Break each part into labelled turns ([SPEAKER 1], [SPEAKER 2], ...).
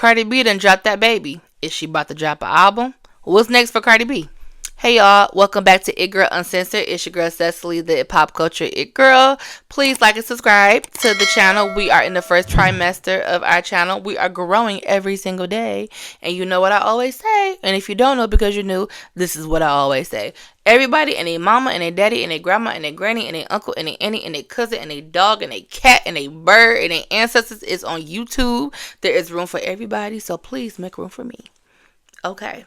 [SPEAKER 1] Cardi B done dropped that baby. Is she about to drop an album? What's next for Cardi B? Hey y'all, welcome back to It Girl Uncensored. It's your girl Cecily, the pop culture It Girl. Please like and subscribe to the channel. We are in the first trimester of our channel. We are growing every single day. And you know what I always say. And if you don't know because you're new, this is what I always say. Everybody and their mama and their daddy and their grandma and their granny and their uncle and their auntie and their cousin and their dog and their cat and their bird and their ancestors is on YouTube. There is room for everybody. So please make room for me. Okay,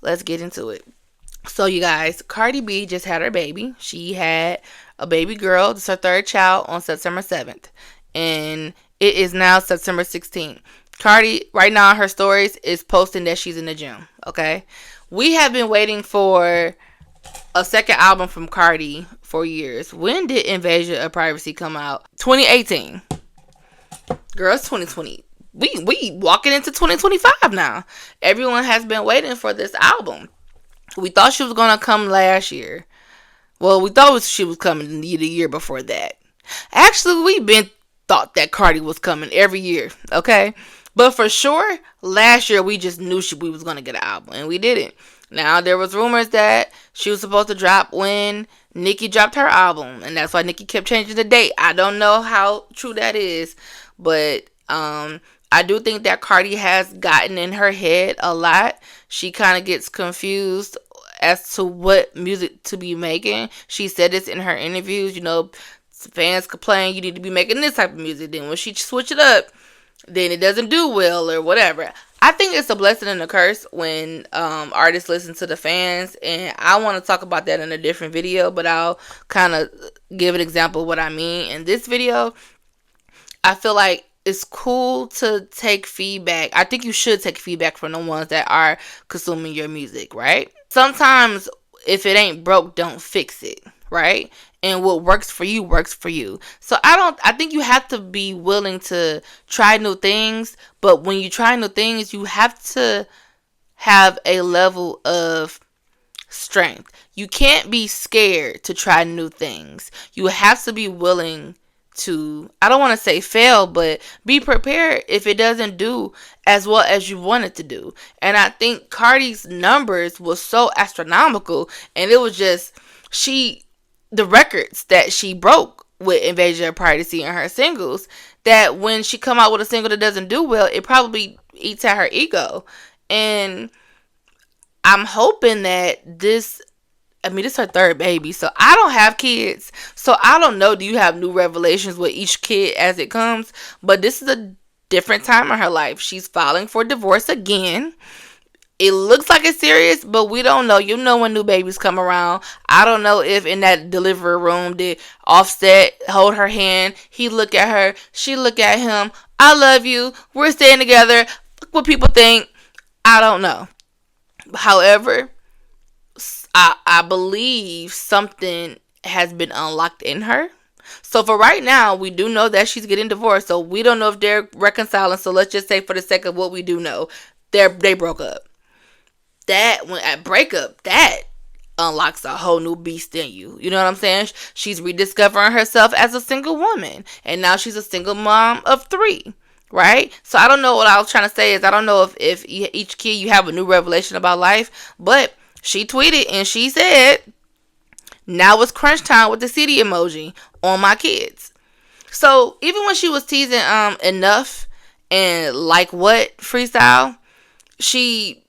[SPEAKER 1] let's get into it. So you guys, Cardi B just had her baby. She had a baby girl. This is her third child on September 7th. And it is now September 16th. Cardi, right now in her stories, is posting that she's in the gym. Okay? We have been waiting for a second album from Cardi for years. When did Invasion of Privacy come out? 2018. Girl, it's 2020. We walking into 2025 now. Everyone has been waiting for this album. We thought she was going to come last year. Well, we thought she was coming the year before that. Actually, we've been thought that Cardi was coming every year, okay? But for sure, last year we just knew we was going to get an album, and we didn't. Now, there was rumors that she was supposed to drop when Nicki dropped her album, and that's why Nicki kept changing the date. I don't know how true that is, but I do think that Cardi has gotten in her head a lot. She kind of gets confused as to what music to be making. She said this in her interviews. You know, fans complain you need to be making this type of music. Then when she switch it up, then it doesn't do well or whatever. I think it's a blessing and a curse when artists listen to the fans. And I want to talk about that in a different video, but I'll kind of give an example of what I mean. In this video, I feel like it's cool to take feedback. I think you should take feedback from the ones that are consuming your music, right? Sometimes if it ain't broke, don't fix it, right? And what works for you works for you. So I think you have to be willing to try new things, but when you try new things, you have to have a level of strength. You can't be scared to try new things. You have to be willing to, I don't want to say fail, but be prepared if it doesn't do as well as you want it to do. And I think Cardi's numbers was so astronomical, and it was just the records that she broke with Invasion of Privacy and her singles, that when she come out with a single that doesn't do well, it probably eats at her ego. And I'm hoping that this is her third baby, so I don't have kids, so I don't know, do you have new revelations with each kid as it comes? But this is a different time in her life. She's filing for divorce again. It looks like it's serious, but we don't know. You know when new babies come around. I don't know if in that delivery room did Offset hold her hand, he look at her, she look at him, I love you, we're staying together, fuck what people think. I don't know. However, I believe something has been unlocked in her. So for right now, we do know that she's getting divorced. So we don't know if they're reconciling. So let's just say, for the sake of what we do know, they broke up. That when at breakup, that unlocks a whole new beast in you. You know what I'm saying? She's rediscovering herself as a single woman, and now she's a single mom of 3. Right? So I don't know, what I was trying to say is, I don't know if each kid you have a new revelation about life, but she tweeted and she said, now it's crunch time with the city emoji on my kids. So even when she was teasing Enough and Like What freestyle, she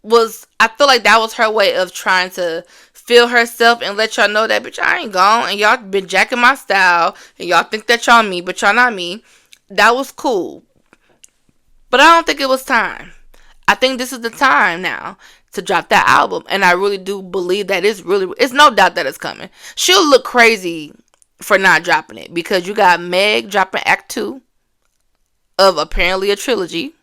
[SPEAKER 1] was, I feel like that was her way of trying to feel herself and let y'all know that, bitch, I ain't gone, and y'all been jacking my style, and y'all think that y'all me, but y'all not me. That was cool. But I don't think it was time. I think this is the time now to drop that album. And I really do believe that it's no doubt that it's coming. She'll look crazy for not dropping it, because you got Meg dropping Act 2 of apparently a trilogy,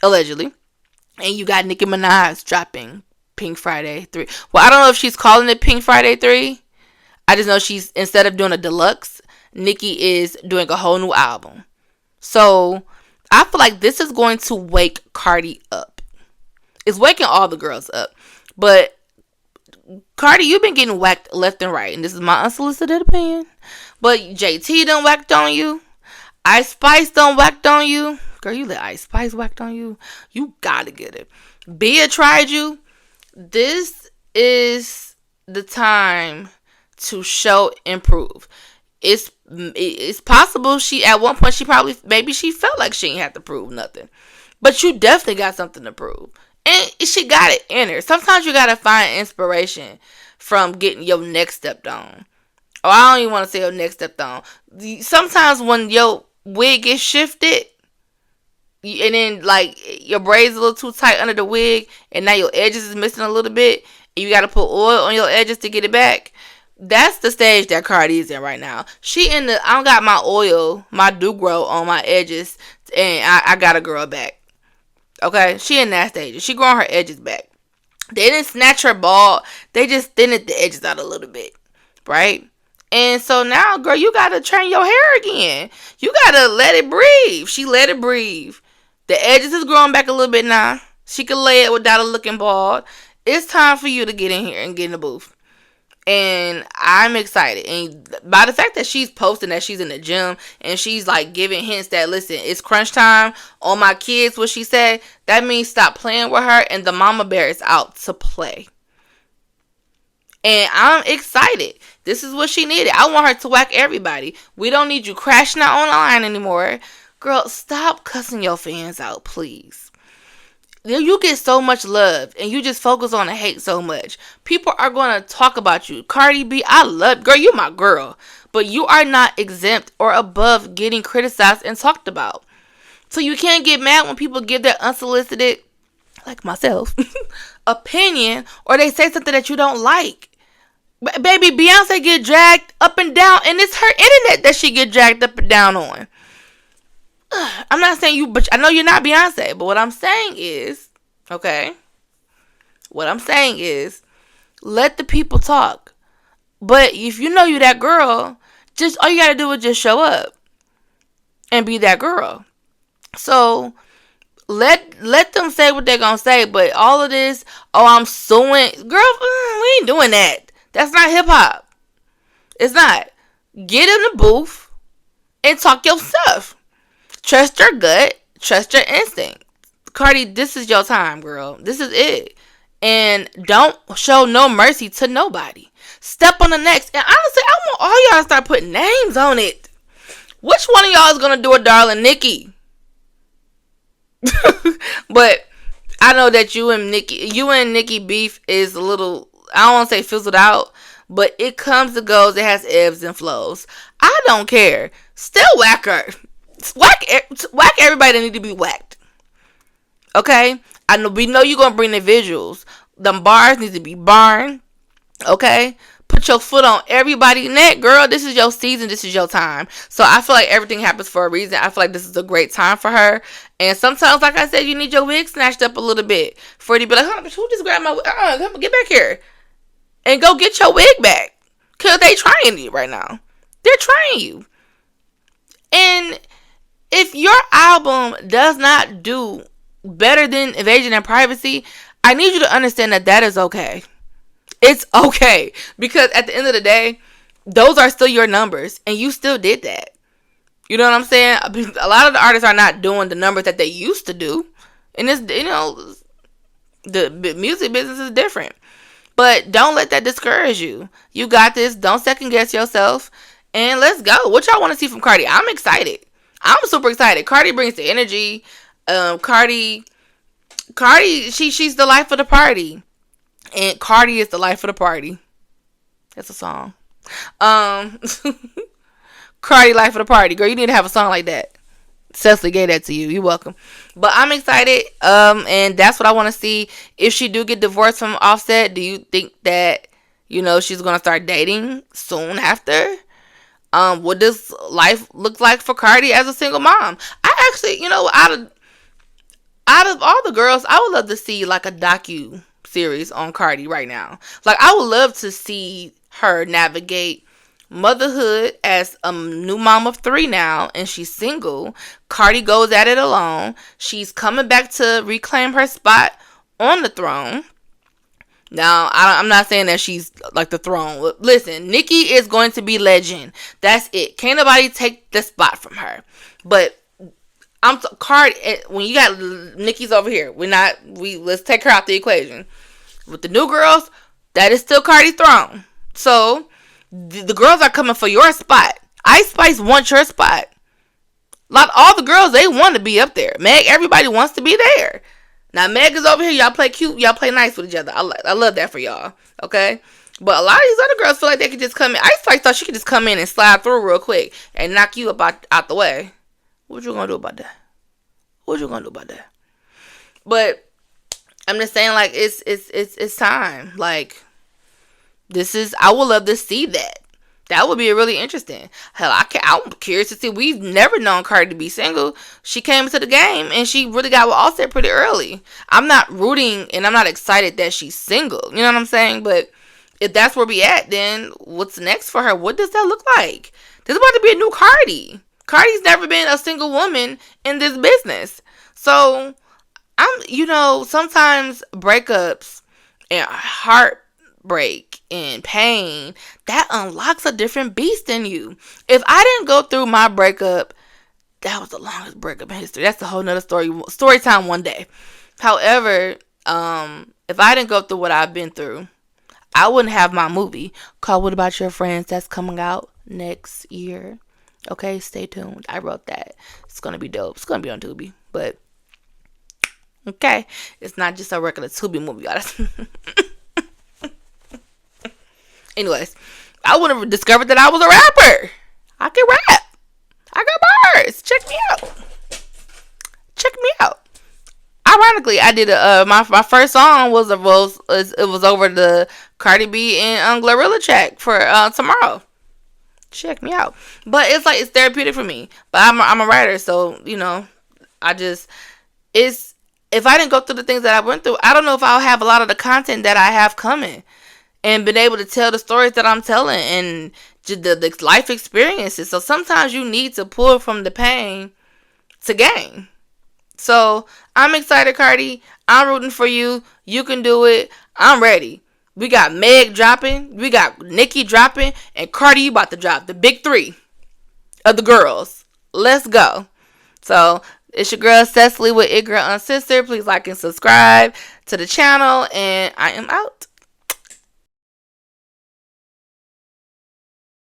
[SPEAKER 1] allegedly. And you got Nicki Minaj dropping Pink Friday 3. Well, I don't know if she's calling it Pink Friday 3. I just know she's, instead of doing a deluxe, Nicki is doing a whole new album. So I feel like this is going to wake Cardi up. It's waking all the girls up. But Cardi, you've been getting whacked left and right. And this is my unsolicited opinion. But JT done whacked on you. Ice Spice done whacked on you. Girl, you let Ice Spice whacked on you. You gotta get it. Bia tried you. This is the time to show improve. It's possible she at one point maybe she felt like she ain't had to prove nothing. But you definitely got something to prove. And she got it in her. Sometimes you gotta find inspiration from getting your neck stepped on. Or I don't even want to say your neck stepped on. Sometimes when your wig gets shifted, and then like your braids a little too tight under the wig, and now your edges is missing a little bit, and you gotta put oil on your edges to get it back. That's the stage that Cardi is in right now. I don't got my oil, my do-grow on my edges, and I got a girl back. Okay, she in that stage. She growing her edges back. They didn't snatch her bald. They just thinned the edges out a little bit, right? And so now, girl, you gotta train your hair again. You gotta let it breathe. She let it breathe. The edges is growing back a little bit now. She can lay it without a looking bald. It's time for you to get in here and get in the booth. And I'm excited. And by the fact that she's posting that she's in the gym and she's like giving hints that, listen, it's crunch time on my kids, what she said, that means stop playing with her and the mama bear is out to play. And I'm excited. This is what she needed. I want her to whack everybody. We don't need you crashing out online anymore. Girl, stop cussing your fans out, please. You get so much love and you just focus on the hate so much. People are going to talk about you. Cardi B, I love, girl, you my girl. But you are not exempt or above getting criticized and talked about. So you can't get mad when people give their unsolicited, like myself, opinion, or they say something that you don't like. Baby, Beyonce get dragged up and down, and it's her internet that she get dragged up and down on. I'm not saying you, but I know you're not Beyonce, but what I'm saying is, okay, what I'm saying is, let the people talk. But if you know you that girl, just all you gotta do is just show up and be that girl. So let them say what they're gonna say, but all of this, oh, I'm suing, girl, we ain't doing that. That's not hip hop. It's not. Get in the booth and talk your stuff. Trust your gut. Trust your instinct. Cardi, this is your time, girl. This is it. And don't show no mercy to nobody. Step on the next. And honestly, I want all y'all to start putting names on it. Which one of y'all is going to do a darling Nikki? But I know that you and Nikki beef is a little, I don't want to say fizzled out, but it comes and goes. It has ebbs and flows. I don't care. Still whack her. Whack everybody that need to be whacked. Okay? We know you're going to bring the visuals. Them bars need to be barn. Okay? Put your foot on everybody's neck, girl. This is your season. This is your time. So I feel like everything happens for a reason. I feel like this is a great time for her. And sometimes, like I said, you need your wig snatched up a little bit for it to be like, who just grabbed my wig? Come get back here. And go get your wig back. Because they trying you right now. They're trying you. And if your album does not do better than Invasion and Privacy, I need you to understand that that is okay. It's okay. Because at the end of the day, those are still your numbers. And you still did that. You know what I'm saying? A lot of the artists are not doing the numbers that they used to do. And it's, the music business is different. But don't let that discourage you. You got this. Don't second guess yourself. And let's go. What y'all want to see from Cardi? I'm excited. I'm super excited. Cardi brings the energy. Cardi, she's the life of the party. And Cardi is the life of the party. That's a song. Cardi, life of the party. Girl, you need to have a song like that. Cecily gave that to you. You're welcome. But I'm excited. And that's what I want to see. If she do get divorced from Offset, do you think that, she's going to start dating soon after? What does life look like for Cardi as a single mom? I actually, out of all the girls, I would love to see like a docu series on Cardi right now. Like, I would love to see her navigate motherhood as a new mom of 3 now, and she's single. Cardi goes at it alone. She's coming back to reclaim her spot on the throne. Now, I'm not saying that she's like the throne. Listen, Nicki is going to be legend. That's it. Can't nobody take the spot from her. But Cardi. When you got Nicki's over here, let's take her out the equation. With the new girls, that is still Cardi's throne. So the girls are coming for your spot. Ice Spice wants your spot. All the girls, they want to be up there. Meg, everybody wants to be there. Now Meg is over here. Y'all play cute. Y'all play nice with each other. I love that for y'all. Okay. But a lot of these other girls feel like they could just come in. Ice Spice thought she could just come in and slide through real quick and knock you out the way. What you gonna do about that? But I'm just saying, like, it's time. Like, I would love to see that. That would be really interesting. Hell, I'm curious to see. We've never known Cardi to be single. She came into the game and she really got with Offset pretty early. I'm not rooting and I'm not excited that she's single. You know what I'm saying? But if that's where we at, then what's next for her? What does that look like? There's about to be a new Cardi. Cardi's never been a single woman in this business. So, sometimes breakups and heartbreak and pain, that unlocks a different beast in you. If I didn't go through my breakup, that was the longest breakup in history. That's a whole nother story time one day. However, if I didn't go through what I've been through, I wouldn't have my movie called What About Your Friends that's coming out next year. Okay, stay tuned. I wrote that. It's going to be dope. It's going to be on Tubi. But, okay. It's not just a regular Tubi movie. Anyways, I would have discovered that I was a rapper. I can rap. I got bars. Check me out. Ironically, I did my first song was over the Cardi B and Glorilla track for Tomorrow. Check me out. But it's therapeutic for me. But I'm a writer, so if I didn't go through the things that I went through, I don't know if I'll have a lot of the content that I have coming and been able to tell the stories that I'm telling and the life experiences. So sometimes you need to pull from the pain to gain. So I'm excited, Cardi. I'm rooting for you. You can do it. I'm ready. We got Meg dropping, we got Nicki dropping, and Cardi about to drop. The big three of the girls. Let's go. So, it's your girl Cecily with It Girl Uncensored. Please like and subscribe to the channel, and I am out.